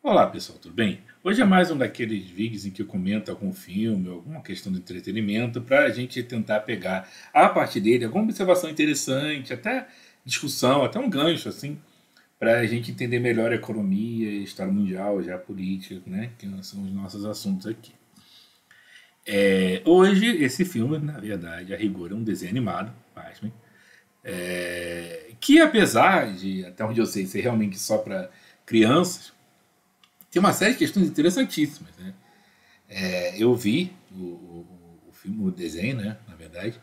Olá pessoal, tudo bem? Hoje é mais um daqueles vídeos em que eu comento algum filme, alguma questão de entretenimento, para a gente tentar pegar a partir dele alguma observação interessante, até discussão, até um gancho assim, para a gente entender melhor a economia, história mundial, já política, né? Que são os nossos assuntos aqui. Hoje, esse filme, na verdade, a rigor, é um desenho animado, pasmem, que apesar de, até onde eu sei, ser realmente só para crianças, tem uma série de questões interessantíssimas, né? Eu vi o filme, o desenho, né, na verdade,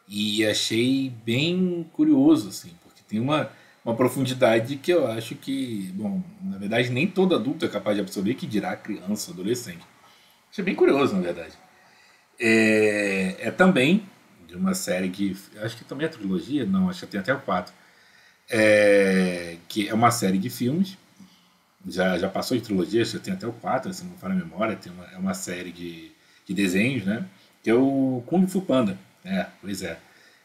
e achei bem curioso, assim, porque tem uma profundidade que eu acho que, bom, na verdade, nem todo adulto é capaz de absorver, que dirá criança, adolescente. Achei bem curioso, na verdade. É também de uma série que, acho que também é trilogia, não, acho que tem até o 4, que é uma série de filmes, já passou de trilogia, já tem até o 4, se não me falha a memória, é uma série de desenhos, né? Que é o Kung Fu Panda. Pois é,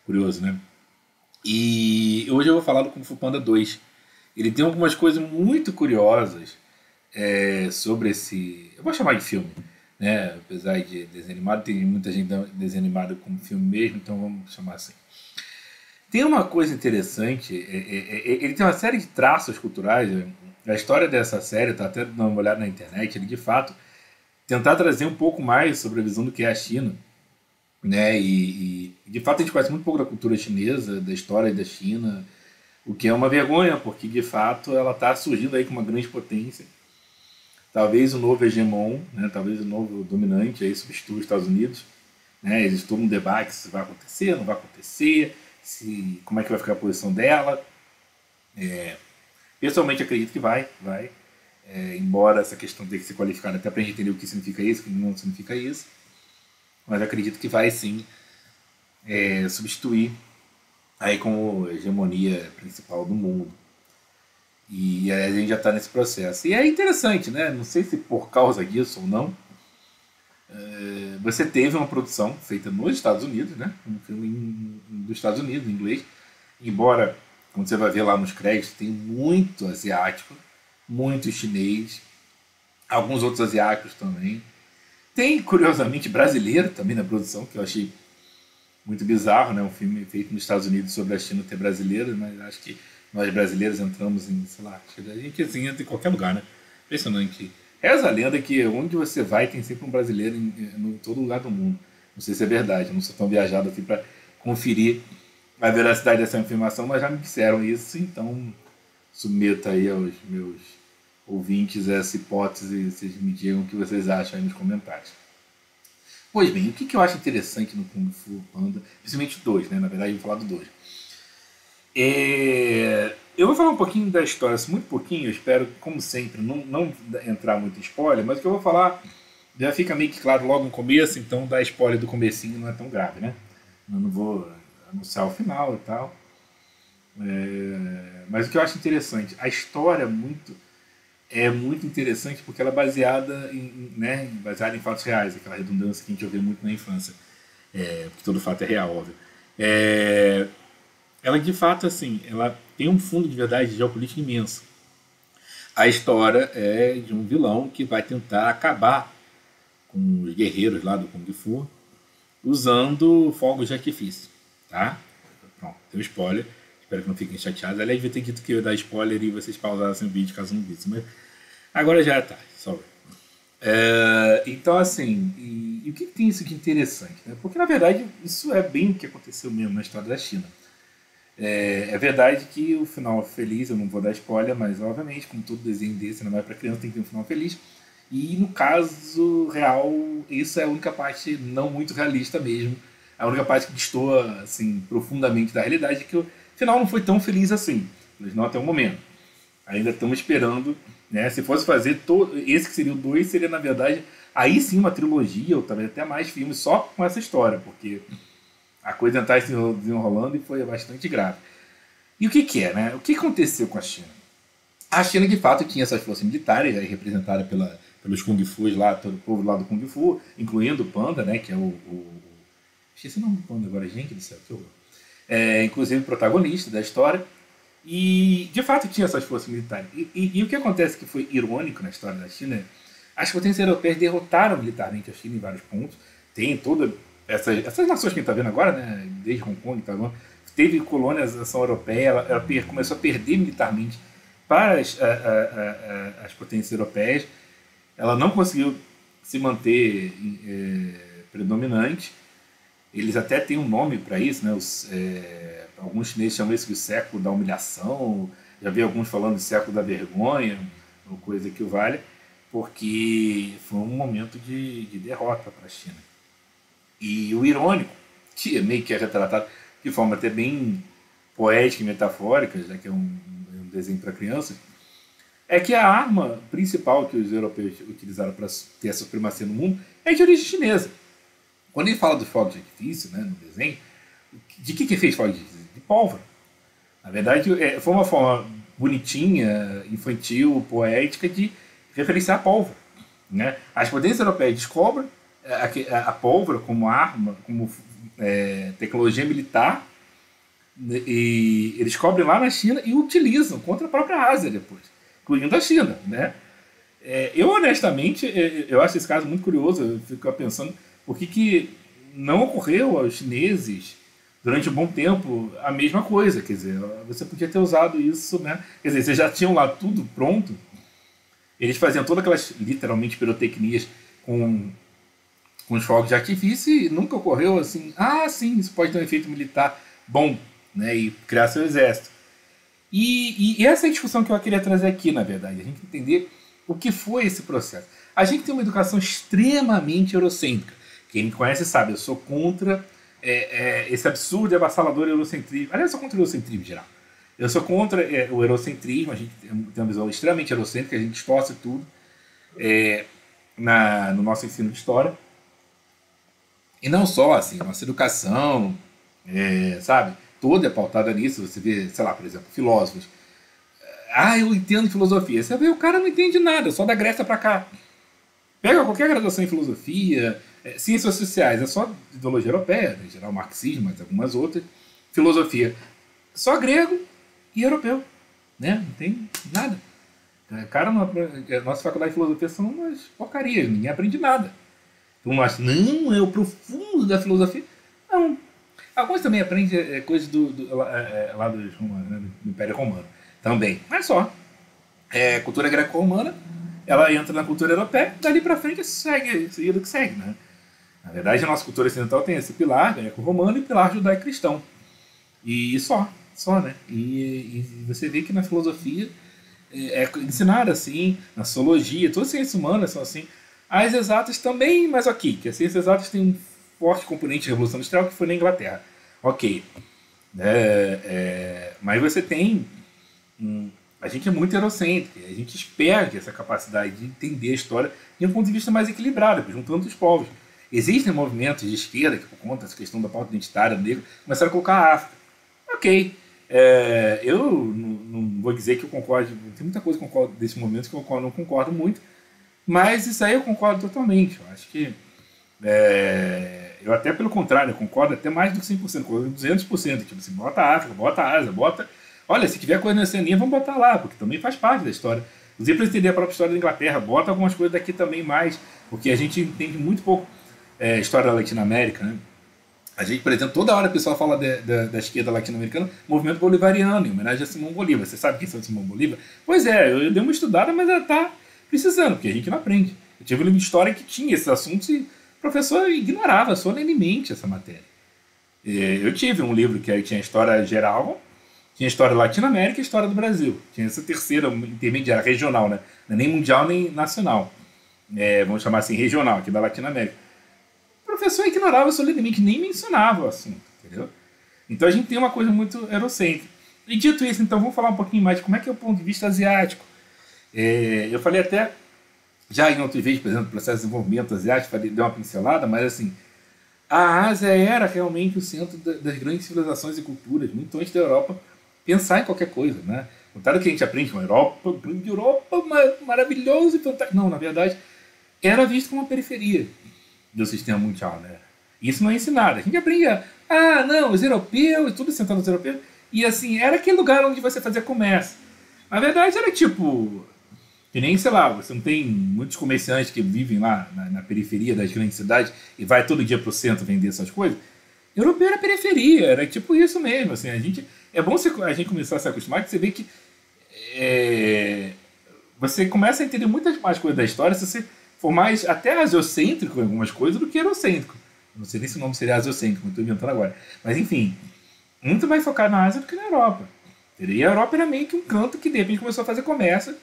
curioso, né? E hoje eu vou falar do Kung Fu Panda 2. Ele tem algumas coisas muito curiosas sobre esse. Eu vou chamar de filme, né? Apesar de desenho animado, tem muita gente desenho animado como filme mesmo, então vamos chamar assim. Tem uma coisa interessante, ele tem uma série de traços culturais. A história dessa série, tá até dando uma olhada na internet, ele de fato tentar trazer um pouco mais sobre a visão do que é a China, né? E de fato a gente conhece muito pouco da cultura chinesa, da história da China, o que é uma vergonha, porque de fato ela está surgindo aí com uma grande potência. Talvez o novo hegemon, né? Talvez o novo dominante aí substitua os Estados Unidos, né? Existe todo um debate se vai acontecer, não vai acontecer, se como é que vai ficar a posição dela. Pessoalmente acredito que vai. Embora essa questão tenha que ser qualificada até para a gente entender o que significa isso, o que não significa isso, mas acredito que vai sim substituir aí como hegemonia principal do mundo. E a gente já está nesse processo. E é interessante, né? Não sei se por causa disso ou não, você teve uma produção feita nos Estados Unidos, né? Um filme dos Estados Unidos, em inglês. Embora, quando você vai ver lá nos créditos, tem muito asiático, muito chinês, alguns outros asiáticos também. Tem, curiosamente, brasileiro também na produção, que eu achei muito bizarro, né? Um filme feito nos Estados Unidos sobre a China ter brasileiro, mas acho que nós brasileiros entramos em, sei lá, a gente assim, entra em qualquer lugar, né? Impressionante. Reza a lenda que onde você vai tem sempre um brasileiro em todo lugar do mundo. Não sei se é verdade, eu não sou tão viajado assim para conferir a veracidade dessa afirmação, mas já me disseram isso, então submeto aí aos meus ouvintes essa hipótese e vocês me digam o que vocês acham aí nos comentários. Pois bem, o que eu acho interessante no Kung Fu Panda, principalmente o 2, né? Na verdade, eu vou falar do 2. Eu vou falar um pouquinho da história, assim, muito pouquinho, eu espero, como sempre, não entrar muito em spoiler, mas o que eu vou falar já fica meio que claro logo no começo, então dar spoiler do comecinho não é tão grave, né? Eu não vou anunciar o final e tal. Mas o que eu acho interessante, a história é muito interessante porque ela é baseada né, baseada em fatos reais, aquela redundância que a gente ouviu muito na infância, porque todo fato é real, óbvio. É, ela de fato assim, ela tem um fundo de verdade geopolítica imenso. A história é de um vilão que vai tentar acabar com os guerreiros lá do Kung Fu usando fogos de artifício, tá? Pronto, tem um spoiler. Espero que não fiquem chateados. Aliás, devia ter dito que eu ia dar spoiler e vocês pausassem o vídeo caso não vissem, mas agora já tá, sorry. Então, assim, e o que tem isso de interessante? Né? Porque, na verdade, isso é bem o que aconteceu mesmo na história da China. É verdade que o final é feliz, eu não vou dar spoiler, mas, obviamente, como todo desenho desse, não é para criança, tem que ter um final feliz. E, no caso real, isso é a única parte não muito realista mesmo. A única parte que destoa, assim, profundamente da realidade é que o final não foi tão feliz assim. Mas não até o momento. Ainda estamos esperando, né? Se fosse fazer todo esse que seria o 2 seria na verdade aí sim uma trilogia ou talvez até mais filmes só com essa história, porque a coisa está se desenrolando e foi bastante grave. E o que é, né? O que aconteceu com a China? A China de fato tinha essas forças militares, aí representada pelos Kung Fus lá, todo o povo lá do Kung Fu, incluindo o Panda, né? Que é esqueci o nome do Panda agora, gente do céu, que horror. Inclusive o protagonista da história. E, de fato, tinha essas forças militares. E o que acontece que foi irônico na história da China é as potências europeias derrotaram militarmente a China em vários pontos. Tem todas essas nações que a gente está vendo agora, né, desde Hong Kong, Taiwan, teve colonização europeia, ela começou a perder militarmente para as potências europeias. Ela não conseguiu se manter predominante. Eles até têm um nome para isso, né? Alguns chineses chamam isso de século da humilhação, já vi alguns falando de século da vergonha, ou coisa que o valha, porque foi um momento de derrota para a China. E o irônico, que meio que é retratado de forma até bem poética e metafórica, já que é um desenho para crianças, é que a arma principal que os europeus utilizaram para ter a supremacia no mundo é de origem chinesa. Quando ele fala do fogo de artifício, né, no desenho, de que fez fogo de artifício? De pólvora. Na verdade, foi uma forma bonitinha, infantil, poética de referenciar a pólvora. Né? As potências europeias descobrem a pólvora como arma, como tecnologia militar, e eles descobrem lá na China e utilizam contra a própria Ásia depois, incluindo a China. Né? Eu, honestamente, eu acho esse caso muito curioso. Eu fico pensando por que não ocorreu aos chineses durante um bom tempo a mesma coisa. Quer dizer, você podia ter usado isso, né? Quer dizer, vocês já tinham lá tudo pronto. Eles faziam todas aquelas, literalmente, pirotecnias com os fogos de artifício e nunca ocorreu assim, sim, isso pode ter um efeito militar bom, né? E criar seu exército. E essa é a discussão que eu queria trazer aqui, na verdade. A gente entender o que foi esse processo. A gente tem uma educação extremamente eurocêntrica. Quem me conhece sabe, eu sou contra esse absurdo e avassalador eurocentrismo. Aliás, eu sou contra o eurocentrismo em geral. Eu sou contra o eurocentrismo, a gente tem uma visão extremamente eurocêntrica, a gente distorce tudo no nosso ensino de história. E não só, assim, nossa educação, sabe, toda é pautada nisso. Você vê, sei lá, por exemplo, filósofos. Eu entendo filosofia. Você vê, o cara não entende nada, só da Grécia pra cá. Pega qualquer graduação em filosofia, ciências sociais, é só ideologia europeia, em geral marxismo, mas algumas outras. Filosofia, só grego e europeu, né? Não tem nada. Cara, nossa faculdade de filosofia são umas porcarias, ninguém aprende nada. Então nós, não, é o profundo da filosofia. Não. Alguns também aprendem coisas lá dos romanos, né? Do Império Romano também, mas só. Cultura greco-romana, ela entra na cultura europeia, dali pra frente segue o que segue, né? Na verdade, a nossa cultura ocidental tem esse pilar greco-romano e pilar judaico-cristão. E só, né? E você vê que na filosofia é ensinado assim, na sociologia, todas as ciências humanas são assim. As exatas também, mas ok, que as ciências exatas têm um forte componente de Revolução Industrial que foi na Inglaterra. Ok. Mas você tem... a gente é muito eurocêntrico, a gente perde essa capacidade de entender a história de um ponto de vista mais equilibrado, juntando os povos. Existem movimentos de esquerda que, por conta dessa questão da pauta identitária do negro, começaram a colocar a África. Ok. Eu não vou dizer que eu concordo, tem muita coisa que eu concordo desse momento que eu não concordo muito, mas isso aí eu concordo totalmente. Eu acho que eu até pelo contrário, eu concordo até mais do que 100%, concordo 200%. Tipo assim, bota a África, bota a Ásia, bota... Olha, se tiver coisa na Oceania, vamos botar lá, porque também faz parte da história. Inclusive, para entender a própria história da Inglaterra, bota algumas coisas daqui também mais, porque a gente entende muito pouco história da Latinoamérica, né? A gente, por exemplo, toda hora o pessoal fala da esquerda latino-americana, movimento bolivariano, em homenagem a Simão Bolívar. Você sabe quem são Simão Bolívar? Pois eu dei uma estudada, mas ela está precisando, porque a gente não aprende. Eu tive um livro de história que tinha esses assuntos e o professor ignorava solenemente essa matéria. Eu tive um livro que tinha história geral, tinha história Latinoamérica e história do Brasil. Tinha essa terceira intermediária, regional, né? Não é nem mundial nem nacional. Vamos chamar assim, regional, aqui da Latinoamérica. O professor ignorava solenemente, nem mencionava o assunto, entendeu? Então a gente tem uma coisa muito eurocêntrica. E dito isso, então vamos falar um pouquinho mais de como é que é o ponto de vista asiático. Eu falei até, já em outras vezes, por exemplo, o processo de desenvolvimento asiático, dei uma pincelada, mas assim, a Ásia era realmente o centro das grandes civilizações e culturas, muito antes da Europa pensar em qualquer coisa, né? Contaram que a gente aprende com a Europa, grande Europa, maravilhoso e fantástico. Não, na verdade, era visto como uma periferia do sistema mundial, né? Isso não é ensinado. A gente aprende não, os europeus, tudo sentado nos europeus, E assim, era aquele lugar onde você fazia comércio. Na verdade era tipo, que nem, sei lá, você não tem muitos comerciantes que vivem lá na periferia das grandes cidades e vai todo dia pro centro vender essas coisas. Europeu era periferia, era tipo isso mesmo. Assim, é bom a gente começar a se acostumar, que você vê que você começa a entender muitas mais coisas da história se você for mais até asiocêntrico em algumas coisas do que eurocêntrico. Não sei nem se o nome seria asiocêntrico, não estou inventando agora. Mas enfim, muito mais focado na Ásia do que na Europa. E a Europa era meio que um canto que de repente começou a fazer comércio,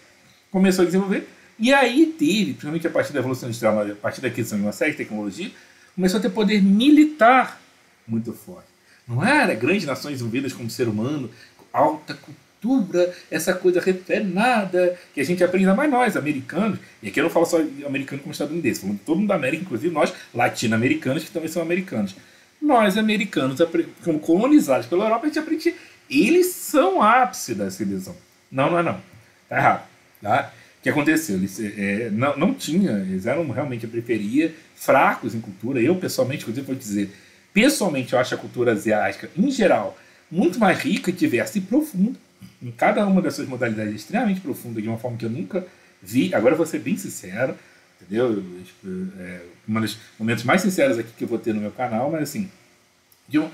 começou a desenvolver, e aí teve, principalmente a partir da Revolução Industrial, a partir da aquisição de uma série de tecnologia, começou a ter poder militar muito forte. Não era grandes nações envolvidas como ser humano, alta cultura, essa coisa refinada que a gente aprende, mais nós, americanos, e aqui eu não falo só americano como estadunidense, falando de todo mundo da América, inclusive nós, latino-americanos, que também são americanos. Nós, americanos, como colonizados pela Europa, a gente aprende, eles são o ápice da civilização. Não, não é não. Tá errado. Tá? O que aconteceu? Eles não tinha, eles eram realmente a periferia, fracos em cultura. Eu, pessoalmente, inclusive, vou dizer, pessoalmente, eu acho a cultura asiática, em geral, muito mais rica, diversa e profunda. Em cada uma dessas modalidades, extremamente profunda, de uma forma que eu nunca vi. Agora eu vou ser bem sincero, entendeu? Um dos momentos mais sinceros aqui que eu vou ter no meu canal, mas assim, eu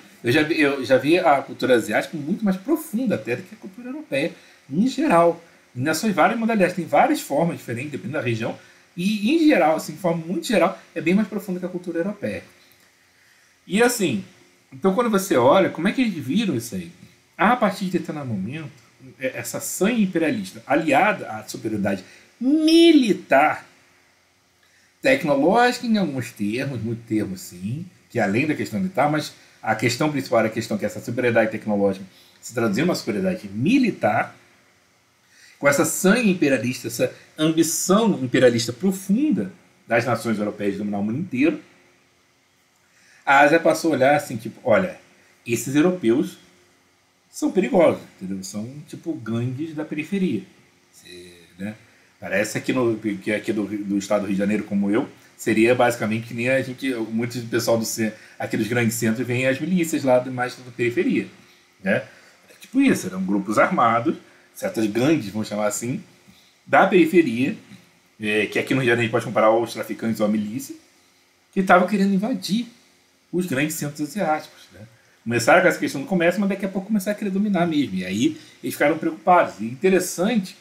já vi a cultura asiática muito mais profunda até do que a cultura europeia, em geral. Nas suas várias modalidades, tem várias formas diferentes, dependendo da região, e em geral, assim, de forma muito geral, é bem mais profunda que a cultura europeia. E assim, então quando você olha, como é que eles viram isso aí? A partir de determinado momento, essa sanha imperialista, aliada à superioridade militar, tecnológica em alguns termos, muitos termos sim, que além da questão militar, mas a questão principal era a questão que essa superioridade tecnológica se traduzia numa superioridade militar, com essa sanha imperialista, essa ambição imperialista profunda das nações europeias de dominar o mundo inteiro, a Ásia passou a olhar assim, tipo, olha, esses europeus são perigosos, entendeu? São tipo gangues da periferia. Né? Parece que aqui do estado do Rio de Janeiro, como eu, seria basicamente que nem a gente, muitos do pessoal aqui dos grandes centros veem as milícias lá mais da periferia. Né? É tipo isso, eram grupos armados, certas gangues, vamos chamar assim, da periferia, que aqui no Rio de Janeiro a gente pode comparar aos traficantes ou à milícia, que estavam querendo invadir os grandes centros asiáticos. Né? Começaram com essa questão do comércio, mas daqui a pouco começaram a querer dominar mesmo. E aí eles ficaram preocupados. E interessante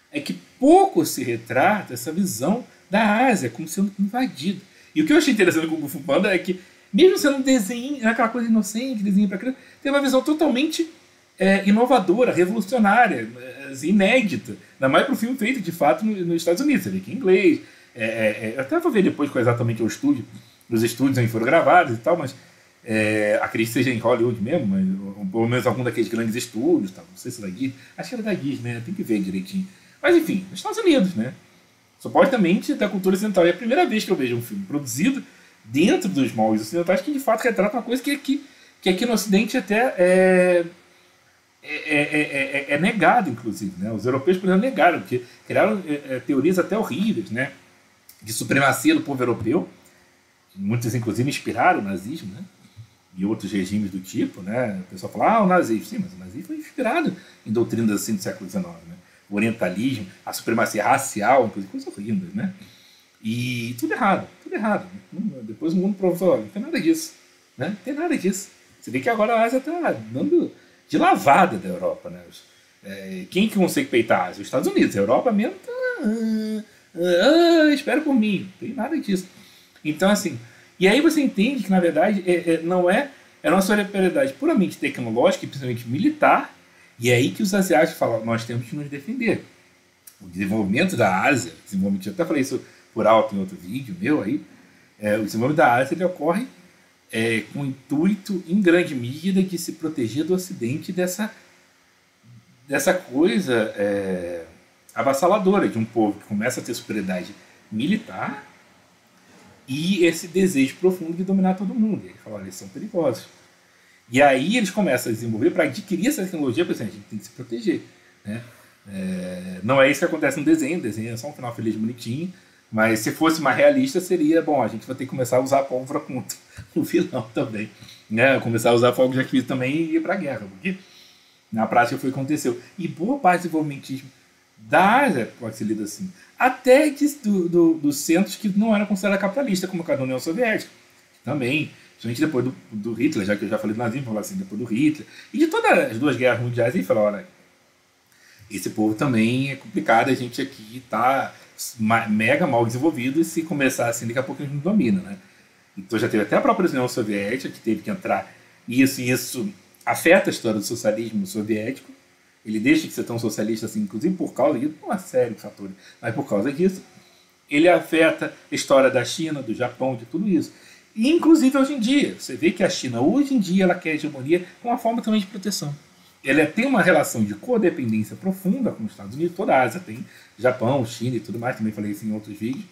é que pouco se retrata essa visão da Ásia como sendo invadida. E o que eu achei interessante com o Kung Fu Panda é que, mesmo sendo um desenho, aquela coisa inocente, desenho para criança, tem uma visão totalmente inovadora, revolucionária, inédita. Ainda mais para o filme feito, de fato, nos Estados Unidos. Você vê que em inglês. Eu até vou ver depois qual exatamente é o estúdio, os estúdios onde foram gravados e tal, mas acredito que seja em Hollywood mesmo, mas, ou pelo menos algum daqueles grandes estúdios, tal, não sei se é da Disney, acho que era da Disney, né? Tem que ver direitinho. Mas enfim, nos Estados Unidos, né? Supostamente da cultura ocidental. É a primeira vez que eu vejo um filme produzido dentro dos moldes ocidentais que de fato retrata uma coisa que aqui no Ocidente até é negado, inclusive. Né? Os europeus, por exemplo, negaram, porque criaram teorias até horríveis, né? De supremacia do povo europeu. Muitos, inclusive, inspiraram o nazismo, né? E outros regimes do tipo, né? O pessoal fala, o nazismo. Sim, mas o nazismo foi inspirado em doutrinas assim do século XIX, né? O orientalismo, a supremacia racial, inclusive, coisas horríveis, né? E tudo errado, tudo errado. Depois o mundo provou, não tem nada disso, né? Não tem nada disso. Você vê que agora a Ásia está dando de lavada da Europa, né? Quem que consegue peitar a Ásia? Os Estados Unidos. A Europa mesmo tá... espera por mim. Não tem nada disso. Então, assim... E aí você entende que, na verdade, não é uma superioridade puramente tecnológica e principalmente militar. E é aí que os asiáticos falam, nós temos que nos defender. O desenvolvimento da Ásia, eu até falei isso por alto em outro vídeo meu aí, o desenvolvimento da Ásia ele ocorre com o intuito, em grande medida, de se proteger do Ocidente dessa coisa avassaladora de um povo que começa a ter superioridade militar e esse desejo profundo de dominar todo mundo. E ele fala, olha, eles são perigosos. E aí eles começam a desenvolver para adquirir essa tecnologia, porque a gente tem que se proteger. Né? Não é isso que acontece no desenho, o desenho é só um final feliz, bonitinho, mas se fosse mais realista seria, bom, a gente vai ter que começar a usar a pólvora contra o vilão também. Né? Começar a usar fogo de artifício também e ir para a guerra. Porque Na prática foi o que aconteceu. E boa parte do desenvolvimentismo da Ásia pode ser lido assim. Até dos centros que não eram considerados capitalistas, como a da União Soviética. Também, principalmente depois do Hitler, já que eu já falei do nazismo, falar assim, depois do Hitler. E de todas as duas guerras mundiais, ele falou, olha, esse povo também é complicado, a gente aqui está mega mal desenvolvido e se começar assim, daqui a pouco a gente não domina, né? Então já teve até a própria União Soviética que teve que entrar nisso, e isso afeta a história do socialismo soviético. Ele deixa de ser tão socialista assim, inclusive por causa disso, uma série de fatores, mas por causa disso, ele afeta a história da China, do Japão, de tudo isso. E inclusive hoje em dia, você vê que a China hoje em dia ela quer hegemonia com uma forma também de proteção. Ela tem uma relação de codependência profunda com os Estados Unidos, toda a Ásia tem, Japão, China e tudo mais, também falei isso em outros vídeos.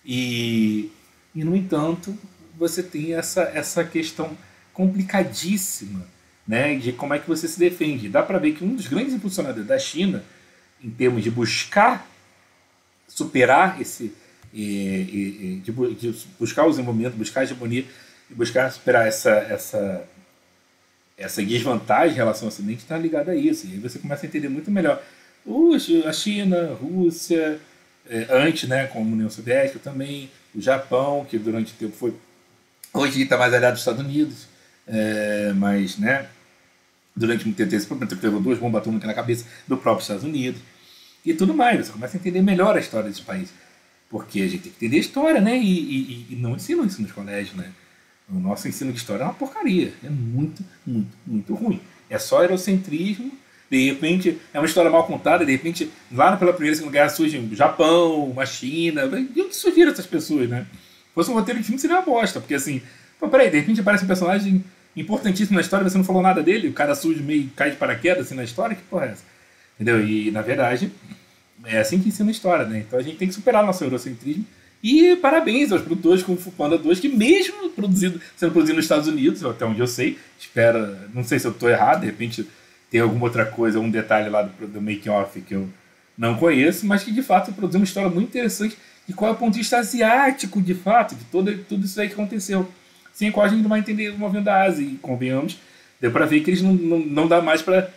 E no entanto, você tem essa questão complicadíssima, né, de como é que você se defende. Dá para ver que um dos grandes impulsionadores da China, em termos de buscar superar de buscar o desenvolvimento, buscar a hegemonia e buscar superar essa desvantagem em relação ao Ocidente, está ligada a isso. E aí você começa a entender muito melhor a China, a Rússia, antes, né, como a União Soviética também, o Japão, que durante o tempo foi... Hoje está mais aliado dos Estados Unidos, mas, né, durante muito tempo esse problema, pegou 2 bombas atômicas na cabeça do próprio Estados Unidos e tudo mais. Você começa a entender melhor a história desse país, porque a gente tem que entender a história, né, e não ensinam isso nos colégios, né. O nosso ensino de história é uma porcaria, é muito, muito, muito ruim. É só eurocentrismo, de repente é uma história mal contada, de repente lá pela Primeira e Segunda Guerra surge um Japão, uma China, de onde surgiram essas pessoas, né? Se fosse um roteiro de filme seria uma bosta, porque assim, pô, peraí, de repente aparece um personagem importantíssimo na história, você não falou nada dele, o cara surge meio cai de paraquedas assim na história, que porra é essa? Entendeu? E na verdade é assim que ensina a história, né? Então a gente tem que superar nosso eurocentrismo. E parabéns aos produtores como o Panda 2, que mesmo sendo produzido nos Estados Unidos, até onde eu sei, não sei se eu estou errado, de repente tem alguma outra coisa, um detalhe lá do making-off que eu não conheço, mas que de fato produziu uma história muito interessante de qual é o ponto de vista asiático, de fato, de tudo isso aí que aconteceu. Sem a qual a gente não vai entender o movimento da Ásia, e convenhamos, deu para ver que eles não dá mais para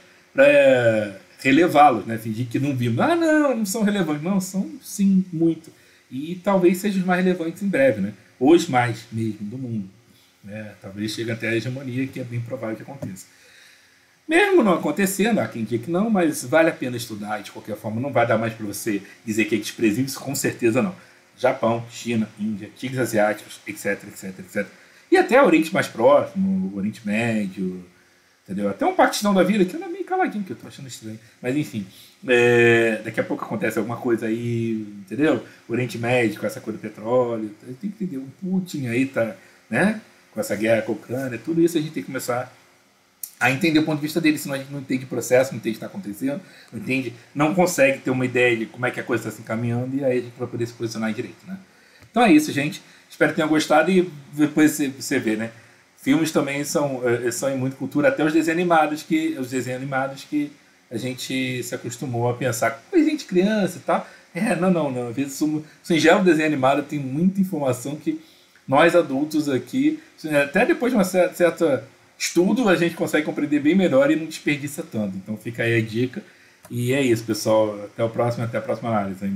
relevá-los, né? Fingir que não vimos. Não são relevantes. Não, são sim, muito. E talvez sejam os mais relevantes em breve, né? Ou os mais mesmo do mundo, né? Talvez chegue até a hegemonia, que é bem provável que aconteça. Mesmo não acontecendo, há quem diga que não, mas vale a pena estudar, de qualquer forma. Não vai dar mais para você dizer que é desprezível, isso com certeza não. Japão, China, Índia, tigres asiáticos, etc, etc, etc. E até o Oriente mais próximo, o Oriente Médio, entendeu? Até um Paquistão da vida, que anda meio caladinho, que eu tô achando estranho. Mas enfim, daqui a pouco acontece alguma coisa aí, entendeu? O Oriente Médio, com essa coisa do petróleo, tem que entender, o Putin aí tá, né? Com essa guerra com a Ucrânia, tudo isso a gente tem que começar a entender o ponto de vista dele, senão a gente não entende o processo, não entende o que está acontecendo, não consegue ter uma ideia de como é que a coisa está se encaminhando, e aí a gente vai poder se posicionar direito, né? Então é isso, gente. Espero que tenham gostado e depois você vê, né? Filmes também são em muita cultura, até os desenhos animados que a gente se acostumou a pensar com gente criança e tal. Não. Às vezes o singelo desenho animado tem muita informação que nós adultos aqui, até depois de uma certa estudo, a gente consegue compreender bem melhor e não desperdiça tanto. Então fica aí a dica. E é isso, pessoal. Até a próxima análise.